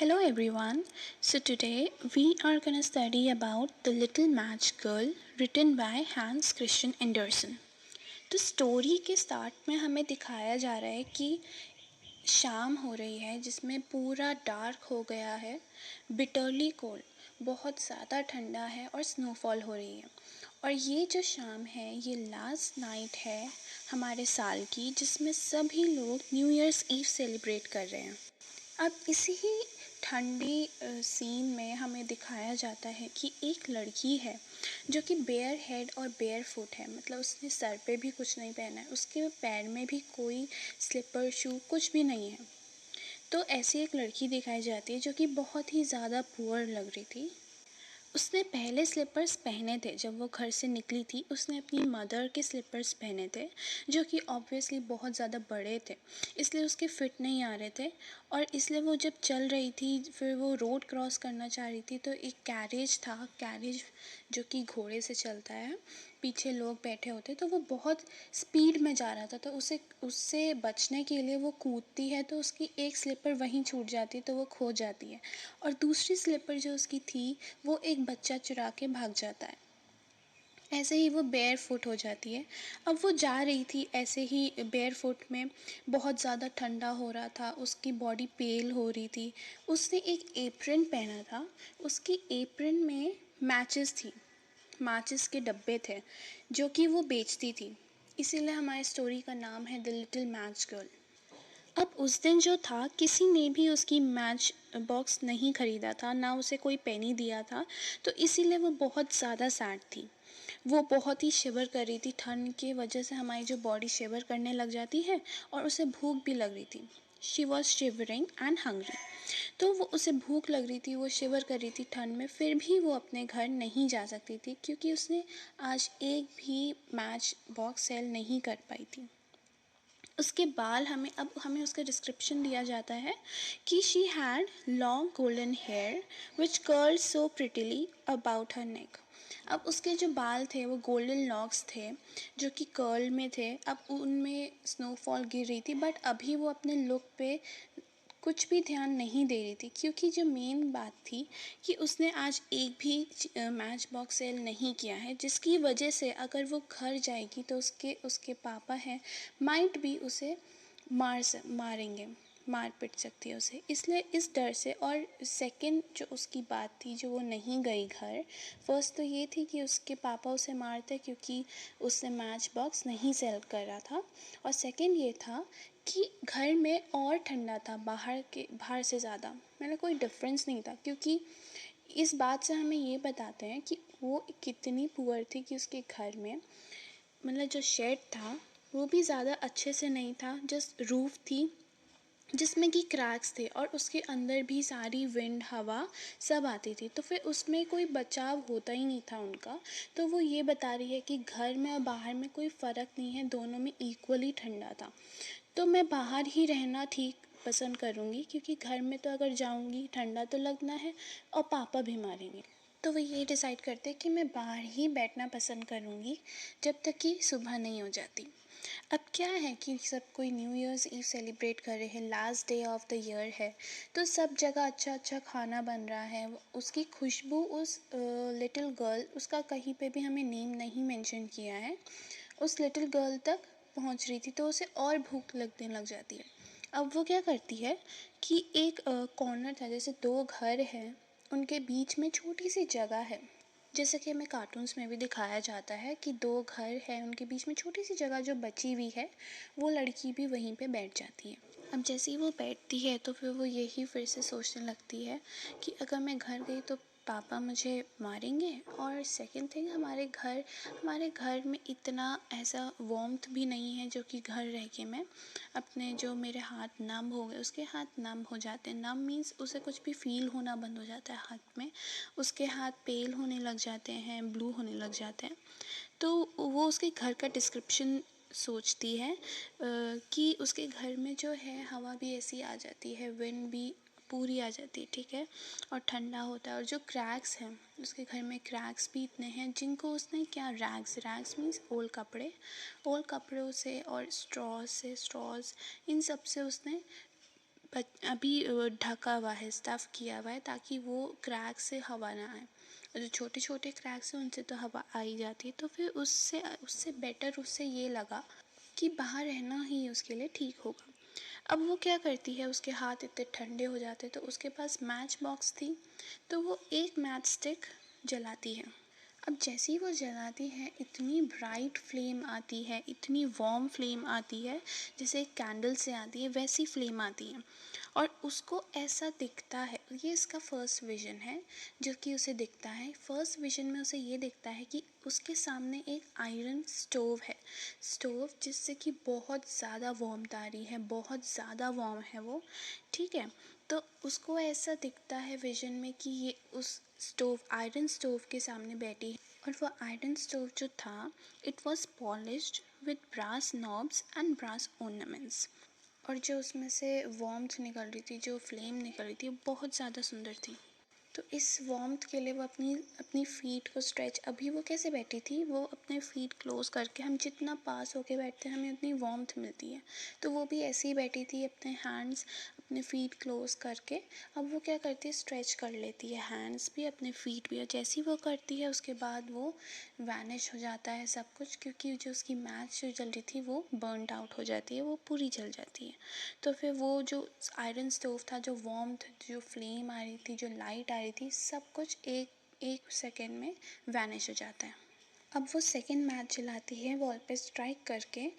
Hello everyone. So today we are going to study about The Little Match Girl written by Hans Christian Andersen. तो story के start में हमें दिखाया जा रहा है कि शाम हो रही है जिसमें पूरा डार्क हो गया है, बिटरली कोल्ड, बहुत ज़्यादा ठंडा है और स्नोफॉल हो रही है। और ये जो शाम है ये लास्ट नाइट है हमारे साल की, जिसमें सभी लोग न्यू ईयर्स ईव सेलिब्रेट कर रहे हैं। अब इसी ही ठंडी सीन में हमें दिखाया जाता है कि एक लड़की है जो कि बेयर हेड और बेयर फुट है, मतलब उसने सर पे भी कुछ नहीं पहना है, उसके पैर में भी कोई स्लीपर शू कुछ भी नहीं है। तो ऐसी एक लड़की दिखाई जाती है जो कि बहुत ही ज़्यादा पुअर लग रही थी। उसने पहले स्लीपर्स पहने थे जब वो घर से निकली थी। उसने अपनी मदर के स्लीपर्स पहने थे जो कि ऑब्वियसली बहुत ज़्यादा बड़े थे, इसलिए उसके फिट नहीं आ रहे थे। और इसलिए वो जब चल रही थी, फिर वो रोड क्रॉस करना चाह रही थी, तो एक कैरेज था, कैरेज जो कि घोड़े से चलता है, पीछे लोग बैठे होते, तो वो बहुत स्पीड में जा रहा था। तो उससे बचने के लिए वो कूदती है, तो उसकी एक स्लीपर वहीं छूट जाती है, तो वो खो जाती है। और दूसरी स्लीपर जो उसकी थी वो एक बच्चा चुरा के भाग जाता है। ऐसे ही वो बेयर फुट हो जाती है। अब वो जा रही थी ऐसे ही बेयर फुट में, बहुत ज़्यादा ठंडा हो रहा था, उसकी बॉडी पेल हो रही थी। उसने एक एप्रन पहना था, उसकी एप्रन में मैचेस थी, माचिस के डब्बे थे जो कि वो बेचती थी। इसीलिए हमारी स्टोरी का नाम है द लिटिल मैच गर्ल। अब उस दिन जो था, किसी ने भी उसकी मैच बॉक्स नहीं ख़रीदा था, ना उसे कोई पेनी दिया था, तो इसीलिए वो बहुत ज़्यादा सैड थी। वो बहुत ही शिवर कर रही थी, ठंड की वजह से हमारी जो बॉडी शिवर करने लग जाती है, और उसे भूख भी लग रही थी। She was shivering and hungry. तो वो उसे भूख लग रही थी, वो शिवर कर रही थी ठंड में, फिर भी वो अपने घर नहीं जा सकती थी क्योंकि उसने आज एक भी मैच बॉक्स सेल नहीं कर पाई थी। उसके बाल हमें उसका डिस्क्रिप्शन दिया जाता है कि she had long golden hair which curl so prettily about her neck. अब उसके जो बाल थे वो गोल्डन लॉक्स थे जो कि कर्ल में थे। अब उनमें स्नोफॉल गिर रही थी, बट अभी वो अपने लुक पे कुछ भी ध्यान नहीं दे रही थी, क्योंकि जो मेन बात थी कि उसने आज एक भी मैच बॉक्स सेल नहीं किया है, जिसकी वजह से अगर वो घर जाएगी तो उसके उसके पापा हैं, माइट भी उसे मारेंगे, मार पिट सकती है उसे, इसलिए इस डर से। और सेकंड जो उसकी बात थी जो वो नहीं गई घर, फर्स्ट तो ये थी कि उसके पापा उसे मारते क्योंकि उसने मैच बॉक्स नहीं सेल कर रहा था, और सेकंड ये था कि घर में और ठंडा था बाहर से ज़्यादा, मतलब कोई डिफरेंस नहीं था। क्योंकि इस बात से हमें ये बताते हैं कि वो कितनी पुअर थी कि उसके घर में, मतलब जो शेड था वो भी ज़्यादा अच्छे से नहीं था, जस्ट रूफ थी जिसमें कि क्रैक्स थे, और उसके अंदर भी सारी विंड हवा सब आती थी, तो फिर उसमें कोई बचाव होता ही नहीं था उनका। तो वो ये बता रही है कि घर में और बाहर में कोई फ़र्क नहीं है, दोनों में इक्वली ठंडा था। तो मैं बाहर ही रहना ठीक पसंद करूँगी, क्योंकि घर में तो अगर जाऊँगी ठंडा तो लगना है और पापा भी मारेंगे। तो वो ये डिसाइड करते कि मैं बाहर ही बैठना पसंद करूँगी जब तक कि सुबह नहीं हो जाती। अब क्या है कि सब कोई न्यू ईयर्स ईव सेलिब्रेट कर रहे हैं, last day of the year है, तो सब जगह अच्छा अच्छा खाना बन रहा है। उसकी खुशबू उस लिटिल गर्ल, उसका कहीं पे भी हमें नेम नहीं मेंशन किया है, उस लिटिल गर्ल तक पहुंच रही थी, तो उसे और भूख लगने लग जाती है। अब वो क्या करती है कि एक कॉर्नर था, जैसे दो घर हैं, उनके बीच में छोटी सी जगह है, जैसे कि हमें कार्टून्स में भी दिखाया जाता है कि दो घर हैं, उनके बीच में छोटी सी जगह जो बची हुई है, वो लड़की भी वहीं पे बैठ जाती है। अब जैसे ही वो बैठती है तो फिर वो यही फिर से सोचने लगती है कि अगर मैं घर गई तो पापा मुझे मारेंगे, और सेकंड थिंग हमारे घर में इतना ऐसा वार्मथ भी नहीं है जो कि घर रह के मैं अपने, जो मेरे हाथ नम हो गए, उसके हाथ नम हो जाते हैं। नम मीन्स उसे कुछ भी फील होना बंद हो जाता है हाथ में, उसके हाथ पेल होने लग जाते हैं, ब्लू होने लग जाते हैं। तो वो उसके घर का डिस्क्रिप्शन सोचती है कि उसके घर में जो है हवा भी ऐसी आ जाती है, विंड भी पूरी आ जाती है, ठीक है, और ठंडा होता है। और जो क्रैक्स हैं उसके घर में, क्रैक्स भी इतने हैं जिनको उसने क्या, रैग्स मीन्स ओल्ड कपड़ों से और स्ट्रॉज इन सब से उसने अभी ढका हुआ है, स्टफ़ किया हुआ है, ताकि वो क्रैक से हवा ना आए। और जो छोटे छोटे क्रैक्स हैं उनसे तो हवा आ ही जाती है। तो फिर उससे उससे बेटर उससे ये लगा कि बाहर रहना ही उसके लिए ठीक होगा। अब वो क्या करती है, उसके हाथ इतने ठंडे हो जाते तो उसके पास मैच बॉक्स थी, तो वो एक मैच स्टिक जलाती है। अब जैसे ही वो जलाती है, इतनी ब्राइट फ्लेम आती है, इतनी वार्म फ्लेम आती है, जैसे एक कैंडल से आती है वैसी फ्लेम आती है। और उसको ऐसा दिखता है, ये इसका फर्स्ट विज़न है जो कि उसे दिखता है। फर्स्ट विज़न में उसे ये दिखता है कि उसके सामने एक आयरन स्टोव है, स्टोव जिससे कि बहुत ज़्यादा वार्मथ आ रही है, बहुत ज़्यादा वार्म है वो, ठीक है। तो उसको ऐसा दिखता है विज़न में कि ये उस स्टोव, आयरन स्टोव के सामने बैठी है। और वो आयरन स्टोव जो था, it was polished with brass knobs and brass ornaments। और जो उसमें से वार्मथ निकल रही थी, जो फ्लेम निकल रही थी, वो बहुत ज़्यादा सुंदर थी। तो इस वार्मथ के लिए वो अपनी अपनी फ़ीट को स्ट्रेच, अभी वो कैसे बैठी थी, वो अपने फ़ीट क्लोज़ करके, हम जितना पास होके बैठते हैं हमें उतनी वार्मथ मिलती है, तो वो भी ऐसे ही बैठी थी, अपने हैंड्स, अपने फ़ीट क्लोज़ करके। अब वो क्या करती है, स्ट्रेच कर लेती है हैंड्स भी, अपने फ़ीट भी, और जैसे ही वो करती है उसके बाद वो वैनिश हो जाता है सब कुछ, क्योंकि जो उसकी मैच जो जल रही थी वो बर्नड आउट हो जाती है, वो पूरी जल जाती है। तो फिर वो जो आयरन स्टोव था, जो वार्मथ, जो फ्लेम आ रही थी, जो लाइट आ रही थी, सब कुछ एक एक सेकेंड में वैनिश हो जाता है। अब वो सेकेंड मैच जलाती है वॉल पे स्ट्राइक करके,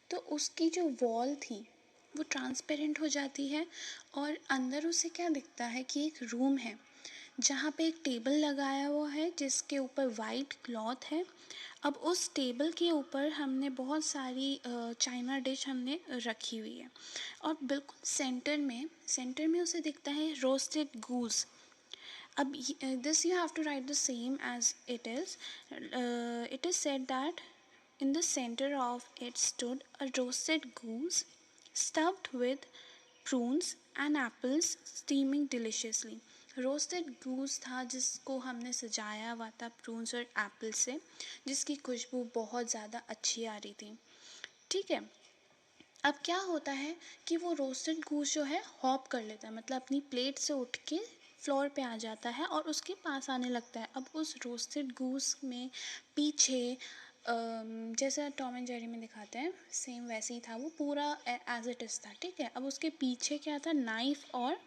तो उसकी जो वॉल थी वो ट्रांसपेरेंट हो जाती है। और अंदर उसे क्या दिखता है कि एक रूम है, जहाँ पे एक टेबल लगाया हुआ है जिसके ऊपर वाइट क्लॉथ है। अब उस टेबल के ऊपर हमने बहुत सारी चाइना डिश हमने रखी हुई है, और बिल्कुल सेंटर में उसे दिखता है रोस्टेड गूस। अब this you have to write the same as it is said that in the center of it stood a roasted goose stuffed with prunes and apples steaming deliciously। Roasted goose था जिसको हमने सजाया हुआ था prunes और Apple से, जिसकी खुशबू बहुत ज़्यादा अच्छी आ रही थी, ठीक है। अब क्या होता है कि वो रोस्टेड गूस जो है हॉप कर लेता है, मतलब अपनी प्लेट से उठ के फ्लोर पे आ जाता है और उसके पास आने लगता है। अब उस रोस्टेड गूस में पीछे जैसा टॉम एंड जेरी में दिखाते हैं सेम वैसे ही था, वो पूरा एज इट इज़ था, ठीक है। अब उसके पीछे क्या था, नाइफ और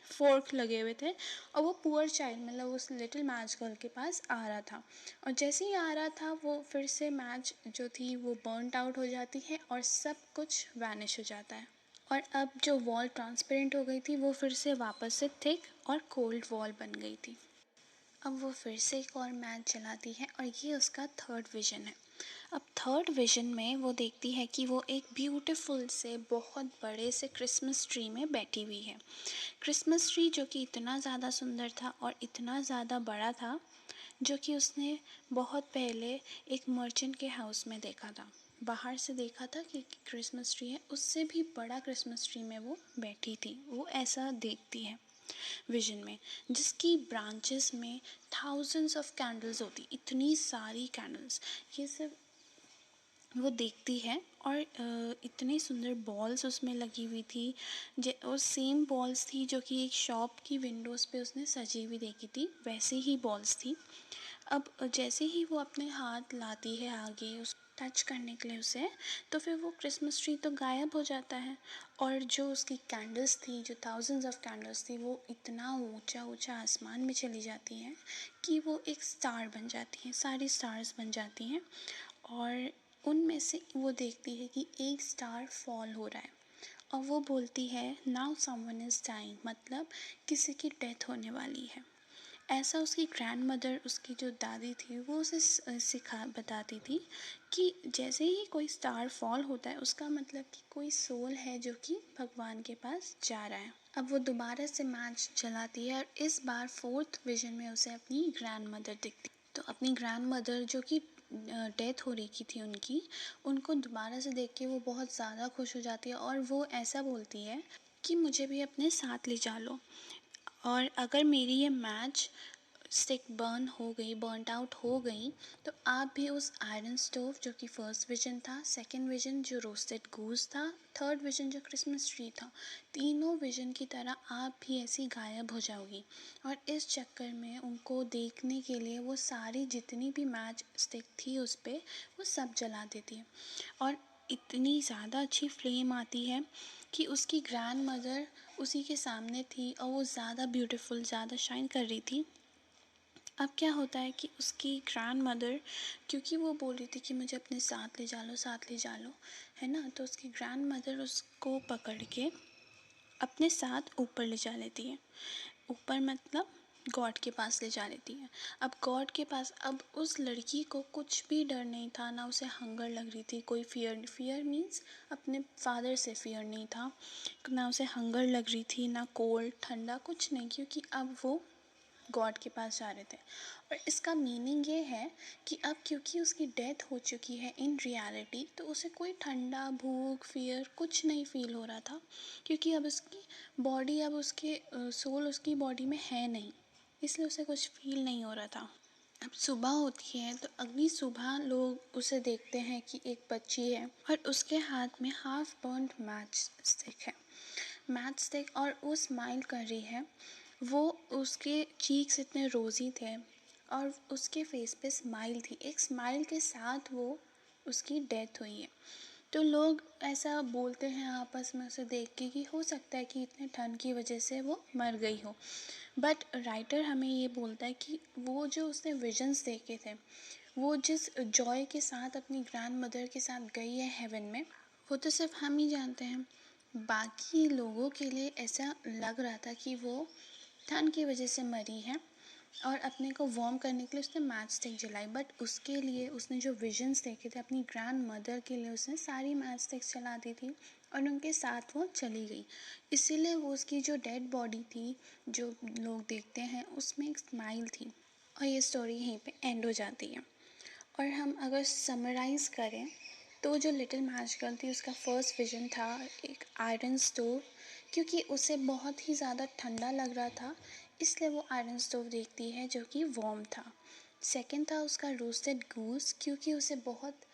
फोर्क लगे हुए थे, और वो पुअर चाइल्ड, मतलब उस लिटिल मैच गर्ल के पास आ रहा था। और जैसे ही आ रहा था वो फिर से मैच जो थी वो बर्नट आउट हो जाती है और सब कुछ वैनिश हो जाता है। और अब जो वॉल ट्रांसपेरेंट हो गई थी वो फिर से वापस से थिक और कोल्ड वॉल बन गई थी। अब वो फिर से एक और मैच चलाती है, और ये उसका थर्ड विज़न है। अब थर्ड विज़न में वो देखती है कि वो एक ब्यूटीफुल से बहुत बड़े से क्रिसमस ट्री में बैठी हुई है। क्रिसमस ट्री जो कि इतना ज़्यादा सुंदर था और इतना ज़्यादा बड़ा था, जो कि उसने बहुत पहले एक मर्चेंट के हाउस में देखा था। बाहर से देखा था कि क्रिसमस ट्री है, उससे भी बड़ा क्रिसमस ट्री में वो बैठी थी, वो ऐसा देखती है विजन में, जिसकी ब्रांचेस में थाउजेंड्स ऑफ कैंडल्स होती, इतनी सारी कैंडल्स, ये सब वो देखती है। और इतने सुंदर बॉल्स उसमें लगी हुई थी, और सेम बॉल्स थी जो कि एक शॉप की विंडोज़ पे उसने सजी हुई देखी थी, वैसे ही बॉल्स थी। अब जैसे ही वो अपने हाथ लाती है आगे उस टच करने के लिए उसे, तो फिर वो क्रिसमस ट्री तो गायब हो जाता है, और जो उसकी कैंडल्स थी, जो थाउजेंड्स ऑफ कैंडल्स थी, वो इतना ऊंचा ऊंचा आसमान में चली जाती हैं कि वो एक स्टार बन जाती हैं, सारी स्टार्स बन जाती हैं। और उनमें से वो देखती है कि एक स्टार फॉल हो रहा है, और वो बोलती है नाउ समवन इज़ डाइंग, मतलब किसी की डेथ होने वाली है। ऐसा उसकी ग्रैंड मदर, उसकी जो दादी थी, वो उसे सिखा बताती थी कि जैसे ही कोई स्टार फॉल होता है उसका मतलब कि कोई सोल है जो कि भगवान के पास जा रहा है। अब वो दोबारा से मैच चलाती है, और इस बार फोर्थ विजन में उसे अपनी ग्रैंड मदर दिखती। तो अपनी ग्रैंड मदर जो कि डेथ हो रही थी उनकी, उनको दोबारा से देख के वो बहुत ज़्यादा खुश हो जाती है, और वो ऐसा बोलती है कि मुझे भी अपने साथ ले जा लो, और अगर मेरी ये मैच स्टिक बर्नट आउट हो गई, तो आप भी उस आयरन स्टोव जो कि फर्स्ट विजन था, सेकंड विजन जो रोस्टेड गूस था, थर्ड विजन जो क्रिसमस ट्री था, तीनों विजन की तरह आप भी ऐसी गायब हो जाओगी। और इस चक्कर में उनको देखने के लिए वो सारी जितनी भी मैच स्टिक थी उस पर वो सब जला देती है। और इतनी ज़्यादा अच्छी फ्लेम आती है कि उसकी ग्रैंड मदर उसी के सामने थी और वो ज़्यादा ब्यूटीफुल, ज़्यादा शाइन कर रही थी। अब क्या होता है कि उसकी ग्रैंड मदर, क्योंकि वो बोल रही थी कि मुझे अपने साथ ले जा लो, साथ ले जा लो, है ना, तो उसकी ग्रैंड मदर उसको पकड़ के अपने साथ ऊपर ले जा लेती है। ऊपर मतलब गॉड के पास ले जा लेती है। अब गॉड के पास, अब उस लड़की को कुछ भी डर नहीं था, ना उसे हंगर लग रही थी, कोई फियर मीन्स अपने फादर से फियर नहीं था, ना उसे हंगर लग रही थी, ना कोल्ड ठंडा कुछ नहीं, क्योंकि अब वो गॉड के पास जा रहे थे। और इसका मीनिंग ये है कि अब क्योंकि उसकी डेथ हो चुकी है इन रियलिटी, तो उसे कोई ठंडा, भूख, फियर कुछ नहीं फील हो रहा था, क्योंकि अब उसकी बॉडी, अब उसके सोल उसकी बॉडी में है नहीं, इसलिए उसे कुछ फील नहीं हो रहा था। अब सुबह होती है तो अगली सुबह लोग उसे देखते हैं कि एक बच्ची है और उसके हाथ में हाफ बर्न्ड मैच स्टिक है, मैच स्टिक, और वो स्माइल कर रही है। वो, उसके चीक्स इतने रोज़ी थे और उसके फेस पे स्माइल थी, एक स्माइल के साथ वो उसकी डेथ हुई है। तो लोग ऐसा बोलते हैं आपस में उसे देख के कि हो सकता है कि इतने ठंड की वजह से वो मर गई हो, बट राइटर हमें ये बोलता है कि वो जो उसने विजन्स देखे थे, वो जिस जॉय के साथ अपनी ग्रैंड मदर के साथ गई है हेवन में, वो तो सिर्फ हम ही जानते हैं। बाकी लोगों के लिए ऐसा लग रहा था कि वो ठंड की वजह से मरी है और अपने को वार्म करने के लिए उसने मैच स्टिक जलाई, बट उसके लिए उसने जो विजन्स देखे थे अपनी ग्रैंड मदर के लिए उसने सारी मैच स्टिक्स जला दी थी और उनके साथ वो चली गई। इसीलिए वो उसकी जो डेड बॉडी थी जो लोग देखते हैं उसमें एक स्माइल थी। और ये स्टोरी यहीं पे एंड हो जाती है। और हम अगर समराइज़ करें तो जो लिटिल मैच गर्ल थी उसका फर्स्ट विजन था एक आयरन स्टोव, क्योंकि उसे बहुत ही ज़्यादा ठंडा लग रहा था, इसलिए वो आयरन स्टोव देखती है जो कि वार्म था। सेकंड था उसका रोस्टेड गूस, क्योंकि उसे बहुत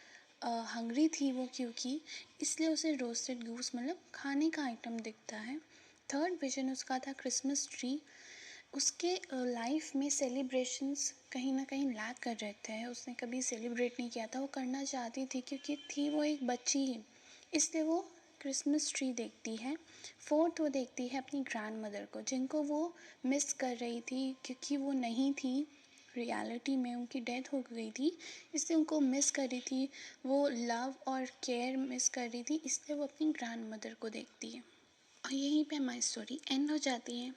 हंग्री थी वो, क्योंकि इसलिए उसे रोस्टेड गूस मतलब खाने का आइटम दिखता है। थर्ड विजन उसका था क्रिसमस ट्री, उसके लाइफ में सेलिब्रेशंस कहीं ना कहीं लैक कर रहे थे, उसने कभी सेलिब्रेट नहीं किया था, वो करना चाहती थी क्योंकि थी वो एक बच्ची ही, इसलिए वो क्रिसमस ट्री देखती है। फोर्थ वो देखती है अपनी ग्रैंड मदर को, जिनको वो मिस कर रही थी क्योंकि वो नहीं थी रियलिटी में, उनकी डेथ हो गई थी, इसलिए उनको मिस कर रही थी, वो लव और केयर मिस कर रही थी, इसलिए वो अपनी ग्रैंड मदर को देखती है। और यहीं पे हमारी स्टोरी एंड हो जाती है।